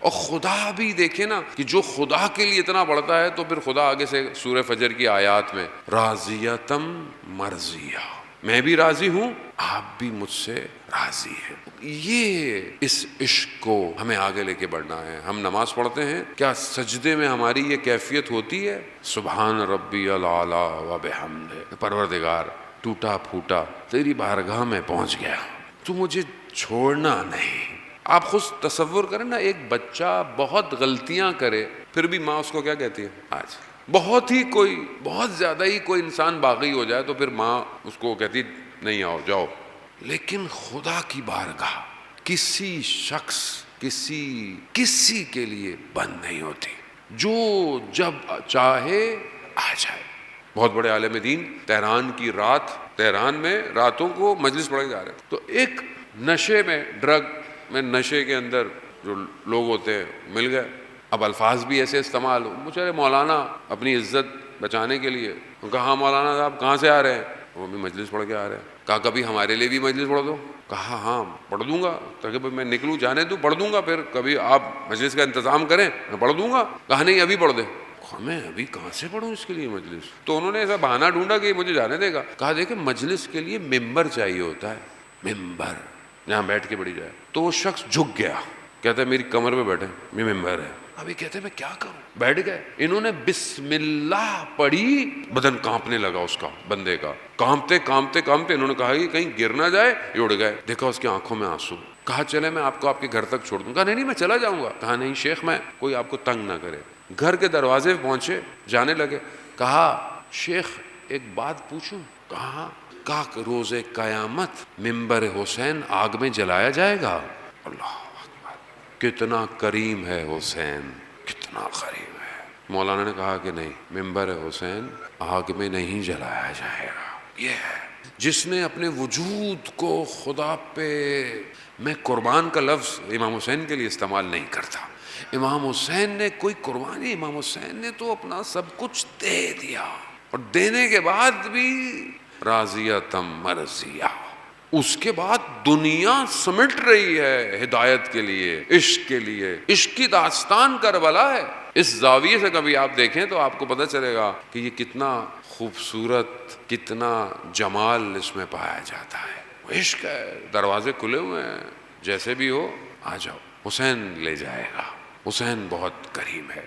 اور خدا بھی دیکھیں نا کہ جو خدا کے لیے اتنا بڑھتا ہے تو پھر خدا آگے سے سورہ فجر کی آیات میں راضیتم مرضیہ، میں بھی راضی ہوں آپ بھی مجھ سے راضی ہیں. یہ اس عشق کو ہمیں آگے لے کے بڑھنا ہے. ہم نماز پڑھتے ہیں، کیا سجدے میں ہماری یہ کیفیت ہوتی ہے سبحان ربی الاعلیٰ و بحمدہ، پروردگار ٹوٹا پھوٹا تیری بارگاہ میں پہنچ گیا، تو مجھے چھوڑنا نہیں. آپ خود تصور کریں نا، ایک بچہ بہت غلطیاں کرے پھر بھی ماں اس کو کیا کہتی ہے؟ آج بہت زیادہ ہی کوئی انسان باغی ہو جائے تو پھر ماں اس کو کہتی نہیں آؤ جاؤ. لیکن خدا کی بارگاہ کسی شخص کسی کے لیے بند نہیں ہوتی، جو جب چاہے آ جائے. بہت بڑے عالم دین تہران میں راتوں کو مجلس پڑھے جا رہے ہیں، تو ایک نشے میں ڈرگ میں نشے کے اندر جو لوگ ہوتے ہیں مل گئے. اب الفاظ بھی ایسے استعمال ہو، مجھے مولانا اپنی عزت بچانے کے لیے کہا ہاں مولانا صاحب کہاں سے آ رہے ہیں؟ وہ بھی مجلس پڑھ کے آ رہے ہیں. کہا کبھی ہمارے لیے بھی مجلس پڑھ دو. کہا ہاں پڑھ دوں گا، تاکہ میں نکلوں جانے دوں، پڑھ دوں گا، پھر کبھی آپ مجلس کا انتظام کریں میں پڑھ دوں گا. کہا نہیں ابھی پڑھ دے. میں ابھی کہاں سے پڑھوں اس کے لیے مجلس؟ تو انہوں نے ایسا بہانہ ڈھونڈا کہ مجھے جانے دے گا. کہا دیکھیں مجلس کے لیے ممبر چاہیے ہوتا ہے، ممبر جہاں بیٹھ کے پڑھی جائے. تو وہ شخص جھک گیا، کہتا ہے میری کمر پہ بیٹھے، یہ ممبر ہے. ابھی کہتے ہیں میں کیا کروں، بیٹھ گئے. انہوں نے بسم اللہ پڑھی، بدن کانپنے لگا اس کا، بندے کا کانپتے کانپتے کانپتے. انہوں نے کہا کہ کہیں گر نہ جائے، یہ اڑ گئے. دیکھا اس کی آنکھوں میں آنسو. کہا چلے میں آپ کو آپ کے گھر تک چھوڑ دوں. کہا نہیں میں چلا جاؤں گا. کہا نہیں شیخ میں کوئی آپ کو تنگ نہ کرے. گھر کے دروازے پہ پہنچے، جانے لگے. کہا شیخ ایک بات پوچھوں؟ کہا روز قیامت ممبر حسین آگ میں جلایا جائے گا. اللہ کتنا کریم ہے حسین، کتنا کریم ہے. مولانا نے کہا کہ نہیں، ممبر حسین آگ میں نہیں جلایا جائے گا. یہ ہے جس نے اپنے وجود کو خدا پہ، میں قربان کا لفظ امام حسین کے لیے استعمال نہیں کرتا. امام حسین نے کوئی قربانی، امام حسین نے تو اپنا سب کچھ دے دیا، اور دینے کے بعد بھی راضیتم مرضیہ. اس کے بعد دنیا سمٹ رہی ہے ہدایت کے لیے، عشق کے لیے. عشق کی داستان کربلا ہے. اس زاویے سے کبھی آپ دیکھیں تو آپ کو پتہ چلے گا کہ یہ کتنا خوبصورت، کتنا جمال اس میں پایا جاتا ہے. عشق ہے، دروازے کھلے ہوئے ہیں، جیسے بھی ہو آ جاؤ، حسین لے جائے گا. حسین بہت کریم ہے.